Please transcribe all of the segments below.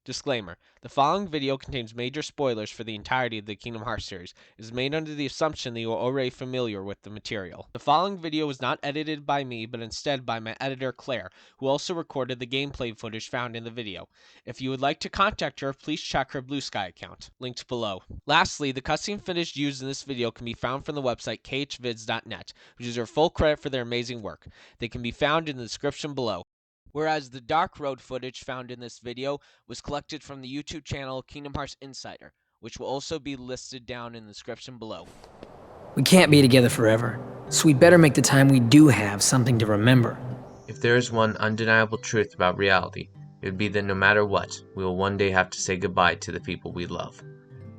Disclaimer: the following video contains major spoilers for the entirety of the Kingdom Hearts series. It is made under the assumption that you are already familiar with the material. The following video was not edited by me, but instead by my editor Claire, who also recorded the gameplay footage found in the video. If you would like to contact her, please check her Blue Sky account, linked below. Lastly, the cutscene footage used in this video can be found from the website khvids.net, which is their full credit for their amazing work. They can be found in the description below. Whereas the Dark Road footage found in this video was collected from the YouTube channel Kingdom Hearts Insider, which will also be listed down in the description below. We can't be together forever, so we better make the time we do have something to remember. If there is one undeniable truth about reality, it would be that no matter what, we will one day have to say goodbye to the people we love.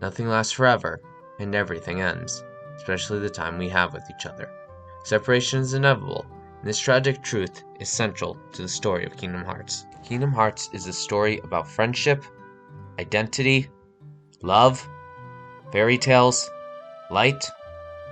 Nothing lasts forever, and everything ends, especially the time we have with each other. Separation is inevitable, and this tragic truth is central to the story of Kingdom Hearts. Kingdom Hearts is a story about friendship, identity, love, fairy tales, light,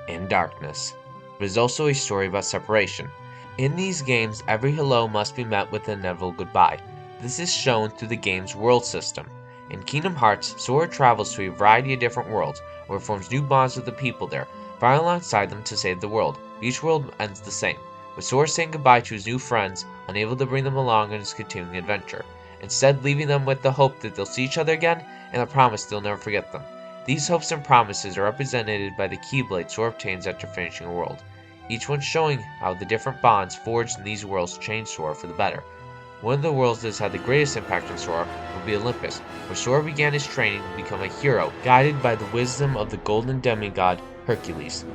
and darkness. It is also a story about separation. In these games, every hello must be met with an inevitable goodbye. This is shown through the game's world system. In Kingdom Hearts, Sora travels to a variety of different worlds, where he forms new bonds with the people there, fighting alongside them to save the world. Each world ends the same, with Sora saying goodbye to his new friends, unable to bring them along on his continuing adventure, instead leaving them with the hope that they'll see each other again and the promise they'll never forget them. These hopes and promises are represented by the Keyblade Sora obtains after finishing a world, each one showing how the different bonds forged in these worlds change Sora for the better. One of the worlds that has had the greatest impact on Sora will be Olympus, where Sora began his training to become a hero, guided by the wisdom of the golden demigod Hercules.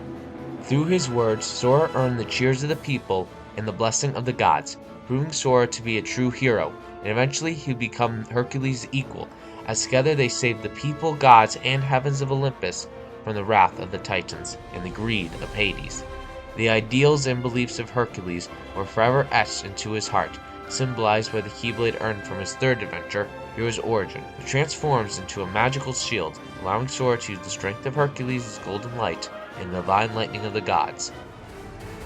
Through his words, Sora earned the cheers of the people and the blessing of the gods, proving Sora to be a true hero, and eventually he would become Hercules' equal, as together they saved the people, gods, and heavens of Olympus from the wrath of the Titans and the greed of Hades. The ideals and beliefs of Hercules were forever etched into his heart, symbolized by the Keyblade earned from his third adventure, Hero's Origin, which transforms into a magical shield, allowing Sora to use the strength of Hercules' golden light and the divine lightning of the gods.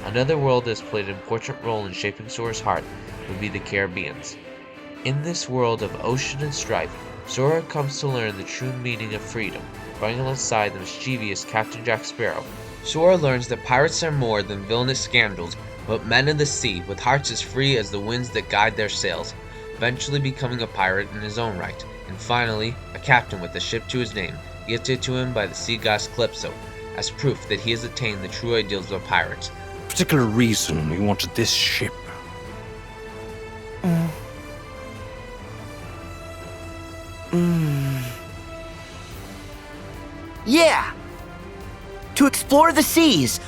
Another world that has played an important role in shaping Sora's heart would be the Caribbeans. In this world of ocean and strife, Sora comes to learn the true meaning of freedom, fighting alongside the mischievous Captain Jack Sparrow. Sora learns that pirates are more than villainous scoundrels, but men of the sea with hearts as free as the winds that guide their sails, eventually becoming a pirate in his own right, and finally, a captain with a ship to his name, gifted to him by the sea goddess Calypso, as proof that he has attained the true ideals of a pirate. Particular reason we wanted this ship. Yeah! To explore the seas!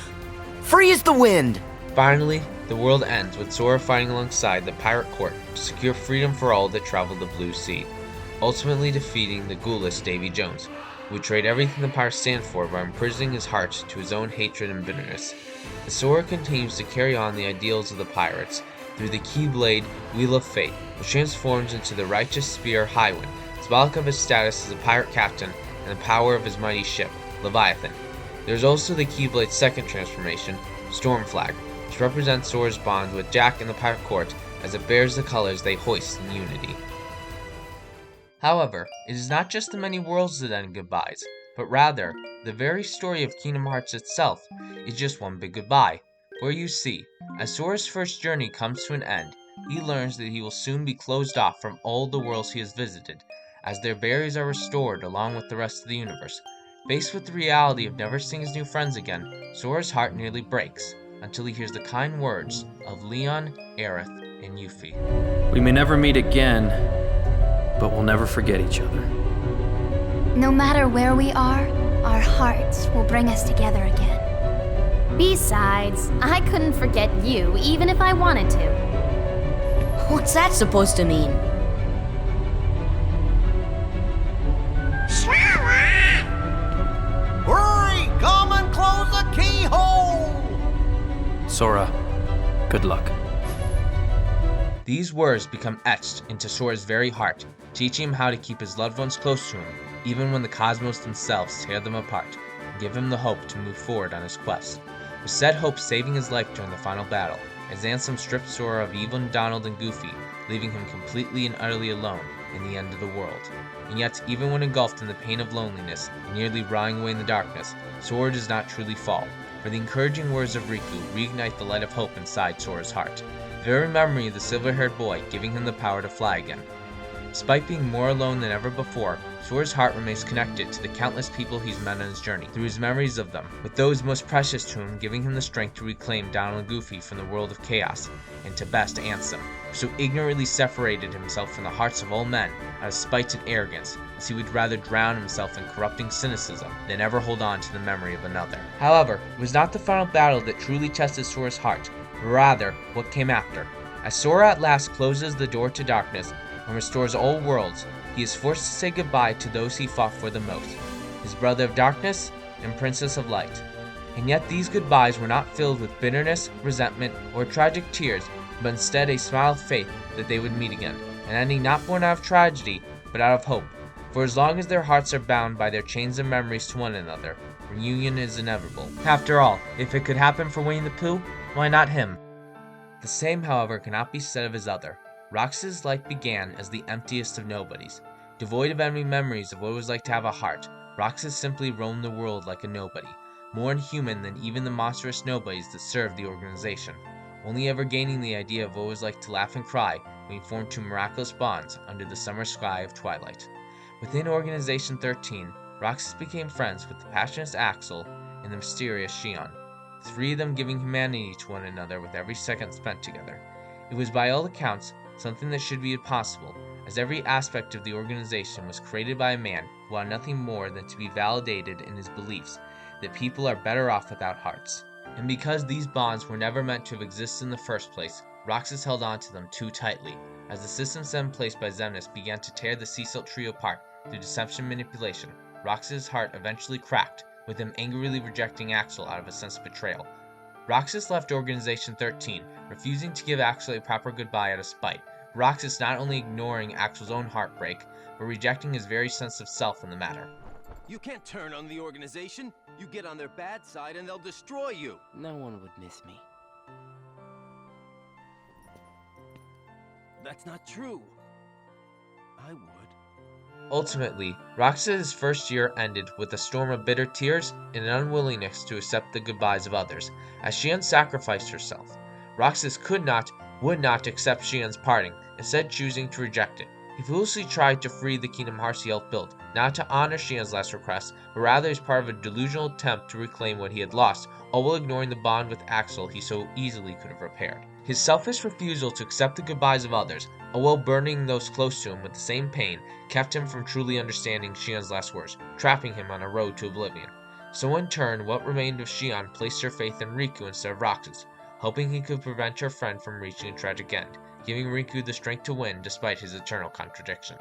Free as the wind! Finally, the world ends with Sora fighting alongside the pirate court to secure freedom for all that travel the Blue Sea, ultimately defeating the ghoulish Davy Jones, who betrayed everything the pirates stand for by imprisoning his heart to his own hatred and bitterness. As Sora continues to carry on the ideals of the pirates through the Keyblade Wheel of Fate, which transforms into the Righteous Spear Highwind, symbolic of his status as a pirate captain and the power of his mighty ship, Leviathan. There is also the Keyblade's second transformation, Storm Flag, which represents Sora's bond with Jack and the pirate court as it bears the colors they hoist in unity. However, it is not just the many worlds that end goodbyes, but rather, the very story of Kingdom Hearts itself is just one big goodbye, where you see, as Sora's first journey comes to an end, he learns that he will soon be closed off from all the worlds he has visited, as their barriers are restored along with the rest of the universe. Faced with the reality of never seeing his new friends again, Sora's heart nearly breaks, until he hears the kind words of Leon, Aerith, and Yuffie. We may never meet again, but we'll never forget each other. No matter where we are, our hearts will bring us together again. Besides, I couldn't forget you even if I wanted to. What's that supposed to mean? Hurry! Come and close the keyhole! Sora, good luck. These words become etched into Sora's very heart, teaching him how to keep his loved ones close to him, even when the cosmos themselves tear them apart, and give him the hope to move forward on his quest. With said hope saving his life during the final battle, as Ansem stripped Sora of even Donald and Goofy, leaving him completely and utterly alone, and the end of the world. And yet, even when engulfed in the pain of loneliness and nearly rotting away in the darkness, Sora does not truly fall, for the encouraging words of Riku reignite the light of hope inside Sora's heart. The very memory of the silver-haired boy giving him the power to fly again. Despite being more alone than ever before, Sora's heart remains connected to the countless people he's met on his journey, through his memories of them, with those most precious to him giving him the strength to reclaim Donald and Goofy from the world of chaos, and to best Ansem, who so ignorantly separated himself from the hearts of all men out of spite and arrogance, as he would rather drown himself in corrupting cynicism than ever hold on to the memory of another. However, it was not the final battle that truly tested Sora's heart, but rather what came after. As Sora at last closes the door to darkness and restores all worlds, he is forced to say goodbye to those he fought for the most, his brother of darkness and princess of light. And yet these goodbyes were not filled with bitterness, resentment, or tragic tears, but instead a smile of faith that they would meet again, an ending not born out of tragedy, but out of hope. For as long as their hearts are bound by their chains of memories to one another, reunion is inevitable. After all, if it could happen for Winnie the Pooh, why not him? The same, however, cannot be said of his other. Roxas' life began as the emptiest of nobodies. Devoid of any memories of what it was like to have a heart, Roxas simply roamed the world like a nobody, more inhuman than even the monstrous nobodies that served the organization, only ever gaining the idea of what it was like to laugh and cry when he formed two miraculous bonds under the summer sky of twilight. Within Organization 13, Roxas became friends with the passionate Axel and the mysterious Xion, the three of them giving humanity to one another with every second spent together. It was by all accounts something that should be impossible, as every aspect of the organization was created by a man who wanted nothing more than to be validated in his beliefs that people are better off without hearts. And because these bonds were never meant to have existed in the first place, Roxas held on to them too tightly, as the system set in place by Xemnas began to tear the Sea Salt trio apart through deception and manipulation. Roxas' heart eventually cracked, with him angrily rejecting Axel out of a sense of betrayal. Roxas left Organization 13, refusing to give Axel a proper goodbye out of spite, Roxas not only ignoring Axel's own heartbreak, but rejecting his very sense of self in the matter. You can't turn on the organization. You get on their bad side and they'll destroy you. No one would miss me. That's not true. I would. Ultimately, Roxas' first year ended with a storm of bitter tears and an unwillingness to accept the goodbyes of others, as Xion sacrificed herself. Roxas would not accept Xion's parting, instead choosing to reject it. He foolishly tried to free the Kingdom Hearts he helped build, not to honor Xion's last request, but rather as part of a delusional attempt to reclaim what he had lost, all while ignoring the bond with Axel he so easily could have repaired. His selfish refusal to accept the goodbyes of others, all while burdening those close to him with the same pain, kept him from truly understanding Xion's last words, trapping him on a road to oblivion. So in turn, what remained of Xion placed her faith in Riku instead of Roxas, hoping he could prevent her friend from reaching a tragic end, giving Riku the strength to win despite his eternal contradiction.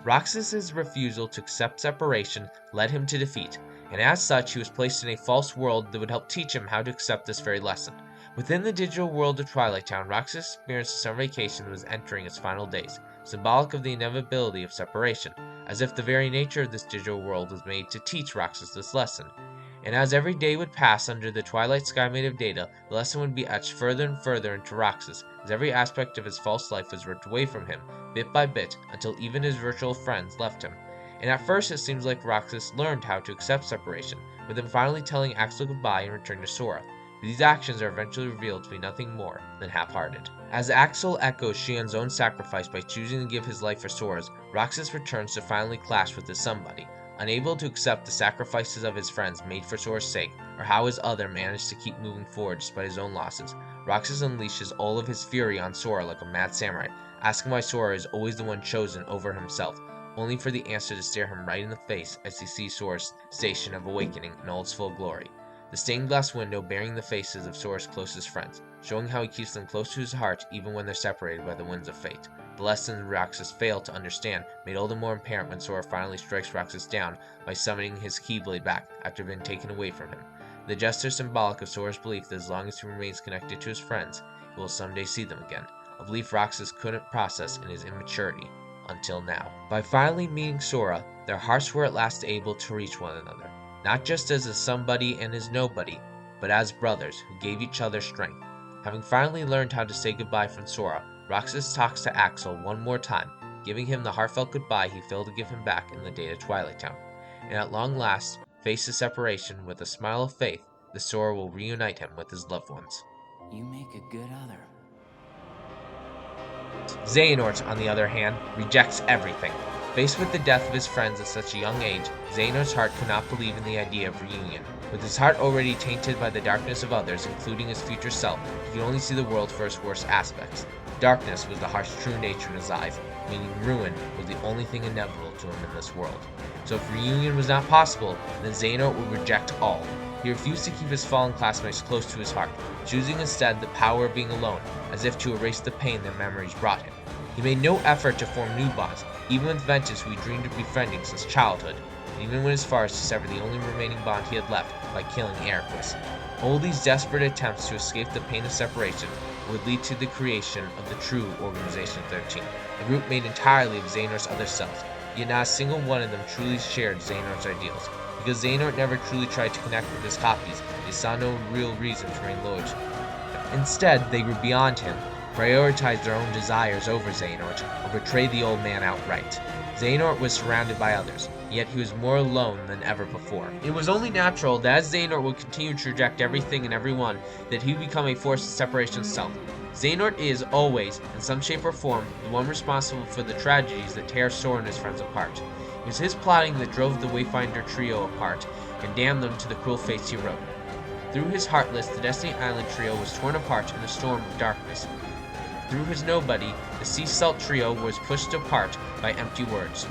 Roxas' refusal to accept separation led him to defeat, and as such he was placed in a false world that would help teach him how to accept this very lesson. Within the digital world of Twilight Town, Roxas experienced a summer vacation that was entering its final days, symbolic of the inevitability of separation, as if the very nature of this digital world was made to teach Roxas this lesson. And as every day would pass under the twilight sky made of data, the lesson would be etched further and further into Roxas, as every aspect of his false life was ripped away from him, bit by bit, until even his virtual friends left him. And at first it seems like Roxas learned how to accept separation, with him finally telling Axel goodbye and return to Sora. But these actions are eventually revealed to be nothing more than half-hearted. As Axel echoes Xion's own sacrifice by choosing to give his life for Sora's, Roxas returns to finally clash with his somebody. Unable to accept the sacrifices of his friends made for Sora's sake, or how his other managed to keep moving forward despite his own losses, Roxas unleashes all of his fury on Sora like a mad samurai, asking why Sora is always the one chosen over himself, only for the answer to stare him right in the face as he sees Sora's Station of Awakening in all its full glory. The stained glass window bearing the faces of Sora's closest friends, showing how he keeps them close to his heart even when they're separated by the winds of fate. The lessons Roxas failed to understand made all the more apparent when Sora finally strikes Roxas down by summoning his Keyblade back after being taken away from him. The gesture symbolic of Sora's belief that as long as he remains connected to his friends, he will someday see them again, a belief Roxas couldn't process in his immaturity until now. By finally meeting Sora, their hearts were at last able to reach one another, not just as a somebody and his nobody, but as brothers who gave each other strength. Having finally learned how to say goodbye from Sora, Roxas talks to Axel one more time, giving him the heartfelt goodbye he failed to give him back in the day to Twilight Town. And at long last, face his separation with a smile of faith, the Sora will reunite him with his loved ones. You make a good other. Xehanort, on the other hand, rejects everything. Faced with the death of his friends at such a young age, Xehanort's heart could not believe in the idea of reunion. With his heart already tainted by the darkness of others, including his future self, he could only see the world for its worst aspects. Darkness was the heart's true nature in his eyes, meaning ruin was the only thing inevitable to him in this world. So if reunion was not possible, then Xehanort would reject all. He refused to keep his fallen classmates close to his heart, choosing instead the power of being alone, as if to erase the pain their memories brought him. He made no effort to form new bonds, even with Ventus, who he dreamed of befriending since childhood, and even went as far as to sever the only remaining bond he had left by killing Ericus. All these desperate attempts to escape the pain of separation would lead to the creation of the true Organization 13, a group made entirely of Xehanort's other selves, yet not a single one of them truly shared Xehanort's ideals. Because Xehanort never truly tried to connect with his copies, they saw no real reason to remain loyal to him. Instead, they grew beyond him, prioritized their own desires over Xehanort, or betrayed the old man outright. Xehanort was surrounded by others, yet he was more alone than ever before. It was only natural that as Xehanort would continue to reject everything and everyone, that he would become a force of separation itself. Xehanort is, always, in some shape or form, the one responsible for the tragedies that tear Sora and his friends apart. It was his plotting that drove the Wayfinder trio apart, and damned them to the cruel fates he wrote. Through his Heartless, the Destiny Island trio was torn apart in a storm of darkness. Through his Nobody, the Sea Salt trio was pushed apart by empty words,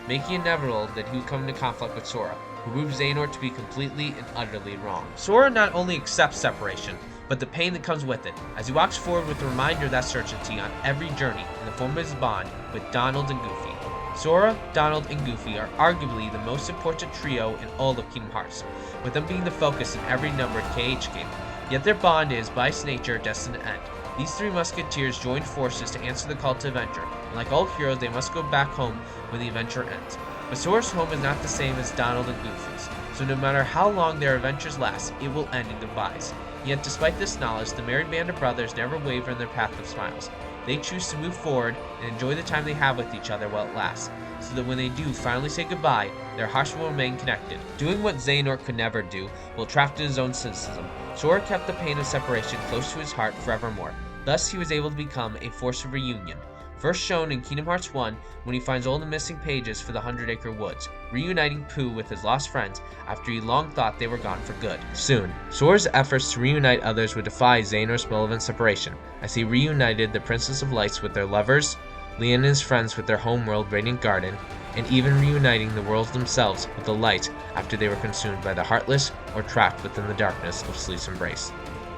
making it inevitable that he would come into conflict with Sora, who proved Xehanort to be completely and utterly wrong. Sora not only accepts separation, but the pain that comes with it, as he walks forward with a reminder of that certainty on every journey in the form of his bond with Donald and Goofy. Sora, Donald, and Goofy are arguably the most important trio in all of Kingdom Hearts, with them being the focus in every numbered KH game, yet their bond is, by its nature, destined to end. These three musketeers joined forces to answer the call to adventure, and like all heroes, they must go back home when the adventure ends. But Sora's home is not the same as Donald and Goofy's, so no matter how long their adventures last, it will end in goodbyes. Yet despite this knowledge, the married band of brothers never waver in their path of smiles. They choose to move forward and enjoy the time they have with each other while it lasts, so that when they do finally say goodbye, their hearts will remain connected. Doing what Xehanort could never do, while trapped in his own cynicism, Sora kept the pain of separation close to his heart forevermore. Thus, he was able to become a force of reunion. First shown in Kingdom Hearts 1 when he finds all the missing pages for the 100-Acre Woods, reuniting Pooh with his lost friends after he long thought they were gone for good. Soon, Sora's efforts to reunite others would defy Xehanort's malevolent separation, as he reunited the Princess of Lights with their lovers, Leon and his friends with their homeworld Radiant Garden, and even reuniting the worlds themselves with the light after they were consumed by the Heartless or trapped within the darkness of Sleep's embrace.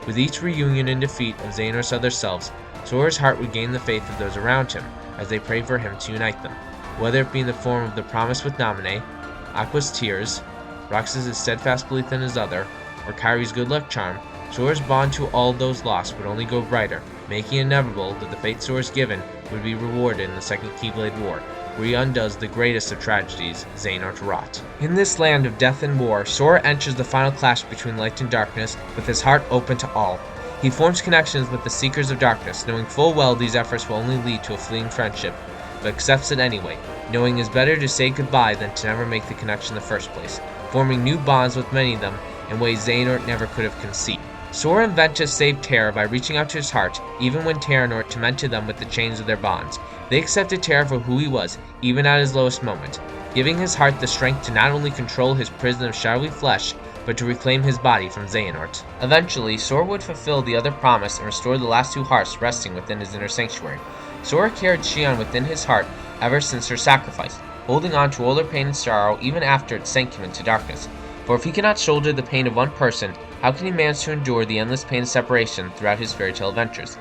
With each reunion and defeat of Xehanort's other selves, Sora's heart would gain the faith of those around him as they prayed for him to unite them, whether it be in the form of the promise with Naminé, Aqua's tears, Roxas' steadfast belief in his other, or Kairi's good luck charm. Sora's bond to all those lost would only grow brighter, making it inevitable that the fate Sora's given would be rewarded in the Second Keyblade War, where he undoes the greatest of tragedies Xehanort wrought. In this land of death and war, Sora enters the final clash between light and darkness with his heart open to all. He forms connections with the Seekers of Darkness, knowing full well these efforts will only lead to a fleeting friendship, but accepts it anyway, knowing it is better to say goodbye than to never make the connection in the first place, forming new bonds with many of them in ways Xehanort never could have conceived. Sora and Ventus saved Terra by reaching out to his heart, even when Xehanort tormented them with the chains of their bonds. They accepted Terra for who he was, even at his lowest moment, giving his heart the strength to not only control his prison of shadowy flesh, but to reclaim his body from Xehanort. Eventually, Sora would fulfill the other promise and restore the last two hearts resting within his inner sanctuary. Sora carried Xion within his heart ever since her sacrifice, holding on to all her pain and sorrow even after it sank him into darkness. For if he cannot shoulder the pain of one person, how can he manage to endure the endless pain of separation throughout his fairy tale adventures?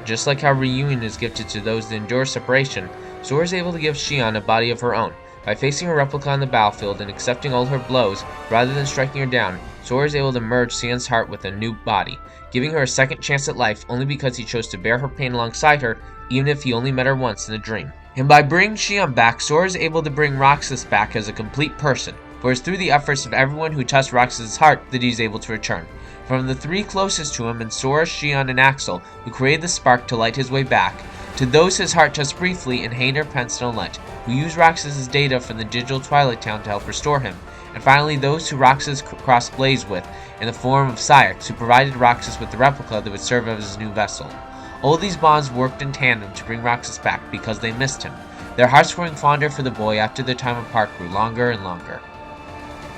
Just like how reunion is gifted to those that endure separation, Sora is able to give Xion a body of her own. By facing a replica on the battlefield and accepting all her blows, rather than striking her down, Sora is able to merge Xion's heart with a new body, giving her a second chance at life only because he chose to bear her pain alongside her, even if he only met her once in a dream. And by bringing Xion back, Sora is able to bring Roxas back as a complete person, for it's through the efforts of everyone who touched Roxas' heart that he is able to return. From the three closest to him in Sora, Xion, and Axel, who created the spark to light his way back, To those his heart touched briefly, Xehanort pensed no lent, who used Roxas' data from the digital Twilight Town to help restore him, and finally those who Roxas crossed blades with in the form of Cyax, who provided Roxas with the replica that would serve as his new vessel. All these bonds worked in tandem to bring Roxas back because they missed him, their hearts growing fonder for the boy after their time apart grew longer and longer.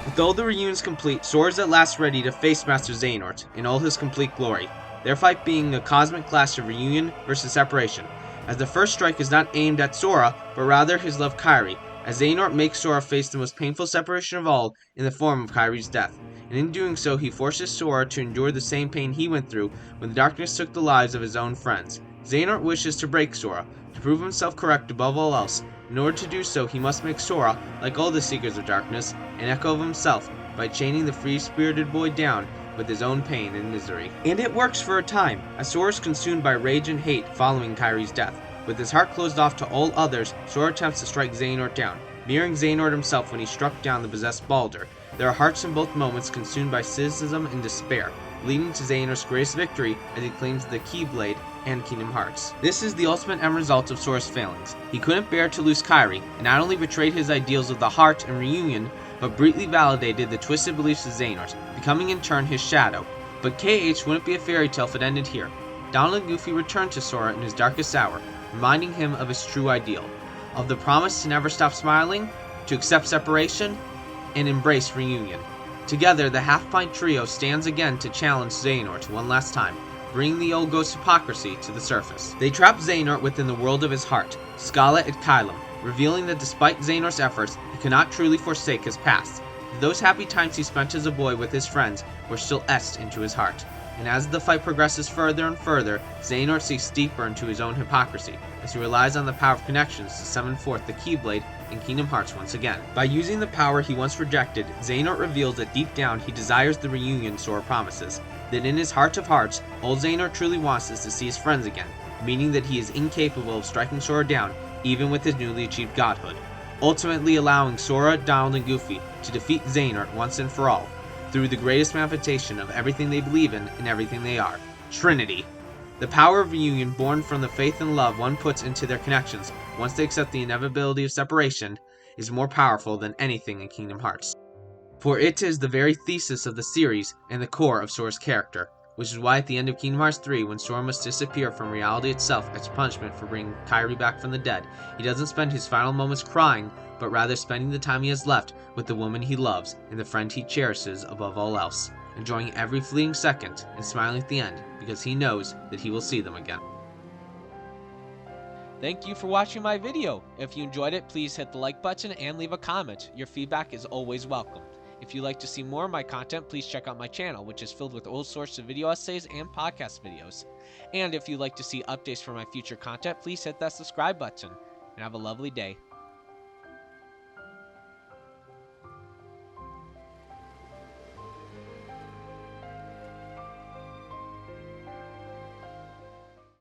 With all the reunions complete, Sora is at last ready to face Master Xehanort in all his complete glory, their fight being a cosmic clash of reunion versus separation, as the first strike is not aimed at Sora, but rather his love Kairi, as Xehanort makes Sora face the most painful separation of all in the form of Kairi's death, and in doing so he forces Sora to endure the same pain he went through when the darkness took the lives of his own friends. Xehanort wishes to break Sora, to prove himself correct above all else. In order to do so, he must make Sora, like all the Seekers of Darkness, an echo of himself, by chaining the free-spirited boy down with his own pain and misery. And it works for a time, as Sora is consumed by rage and hate following Kairi's death. With his heart closed off to all others, Sora attempts to strike Xehanort down, mirroring Xehanort himself when he struck down the possessed Baldur. There are hearts in both moments consumed by cynicism and despair, leading to Xehanort's greatest victory as he claims the Keyblade and Kingdom Hearts. This is the ultimate end result of Sora's failings. He couldn't bear to lose Kairi, and not only betrayed his ideals of the heart and reunion, but brutally validated the twisted beliefs of Xehanort, becoming in turn his shadow. But KH wouldn't be a fairy tale if it ended here. Donald and Goofy returned to Sora in his darkest hour, reminding him of his true ideal, of the promise to never stop smiling, to accept separation, and embrace reunion. Together, the Half-Pint Trio stands again to challenge Xehanort one last time, bringing the old ghost hypocrisy to the surface. They trap Xehanort within the world of his heart, Scala et Kylum, revealing that despite Xehanort's efforts, he cannot truly forsake his past. Those happy times he spent as a boy with his friends were still etched into his heart. And as the fight progresses further and further, Xehanort seeks deeper into his own hypocrisy, as he relies on the power of connections to summon forth the Keyblade in Kingdom Hearts once again. By using the power he once rejected, Xehanort reveals that deep down he desires the reunion Sora promises, that in his heart of hearts, all Xehanort truly wants is to see his friends again, meaning that he is incapable of striking Sora down even with his newly achieved godhood, ultimately allowing Sora, Donald, and Goofy to defeat Xehanort once and for all, through the greatest manifestation of everything they believe in and everything they are, Trinity. The power of reunion born from the faith and love one puts into their connections once they accept the inevitability of separation is more powerful than anything in Kingdom Hearts. For it is the very thesis of the series and the core of Sora's character, which is why at the end of Kingdom Hearts 3, when Sora must disappear from reality itself as punishment for bringing Kairi back from the dead, he doesn't spend his final moments crying, but rather spending the time he has left with the woman he loves and the friend he cherishes above all else, enjoying every fleeting second and smiling at the end because he knows that he will see them again. Thank you for watching my video. If you enjoyed it, please hit the like button and leave a comment. Your feedback is always welcome. If you'd like to see more of my content, please check out my channel, which is filled with all sorts of video essays and podcast videos. And if you'd like to see updates for my future content, please hit that subscribe button. And have a lovely day.